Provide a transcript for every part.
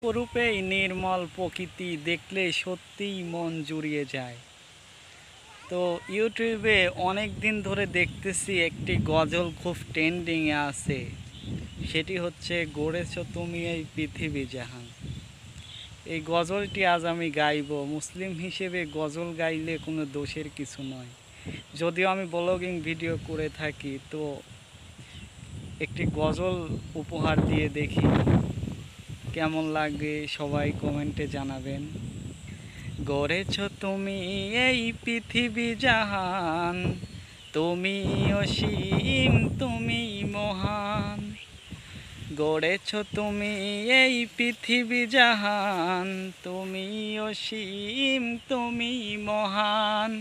অপরূপে এই নির্মল প্রকৃতি দেখলে সত্যিই মন জুড়িয়ে যায়। তো ইউটিউবে অনেক দিন ধরে দেখতেছি একটি গজল খুব ট্রেন্ডিংয়ে আছে, সেটি হচ্ছে গড়েছো তুমি এই পৃথিবী জাহান। এই গজলটি আজ আমি গাইব। মুসলিম হিসেবে গজল গাইলে কোনো দোষের কিছু নয়। যদিও আমি ব্লগিং ভিডিও করে থাকি, তো একটি গজল উপহার দিয়ে দেখি কেমন লাগে, সবাই কমেন্টে জানাবেন। গড়েছো তুমি এই পৃথিবী জাহান, তুমি অসীম, তুমি মহান। গড়েছো তুমি এই পৃথিবী জাহান, তুমি অসীম, তুমি মহান।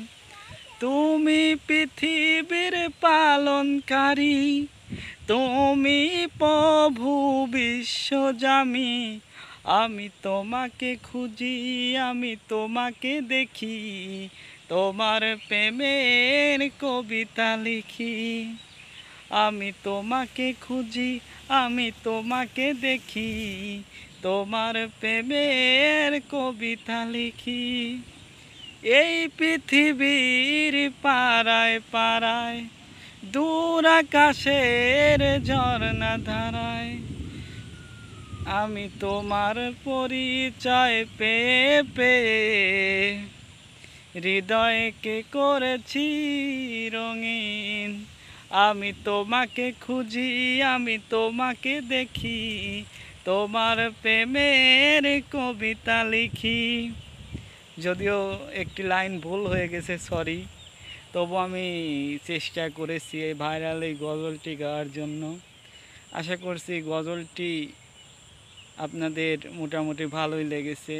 তুমি পৃথিবীর পালনকারী, তুমি প্রভু বিশ্বজামি। আমি তোমাকে খুঁজি, আমি তোমাকে দেখি, তোমার প্রেমের কবিতা লিখি। আমি তোমাকে খুঁজি, আমি তোমাকে দেখি, তোমার প্রেমের কবিতা লিখি। এই পৃথিবীর পাড়ায় পাড়ায়, দূর আকাশের ঝর্ণা ধারায়, আমি তোমার পরিচয় পেয়ে পেয়ে হৃদয়কে করেছি রঙিন। আমি তোমাকে খুঁজি, আমি তোমাকে দেখি, তোমার প্রেমের কবিতা লিখি। যদিও একটি লাইন ভুল হয়ে গেছে, সরি। তবু আমি চেষ্টা করেছি এই ভাইরাল এই গজলটি গাওয়ার জন্য। আশা করছি গজলটি আপনাদের মোটামুটি ভালোই লেগেছে।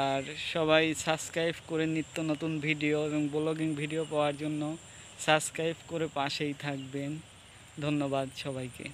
আর সবাই সাবস্ক্রাইব করে নিত্য নতুন ভিডিও এবং ব্লগিং ভিডিও পাওয়ার জন্য সাবস্ক্রাইব করে পাশেই থাকবেন। ধন্যবাদ সবাইকে।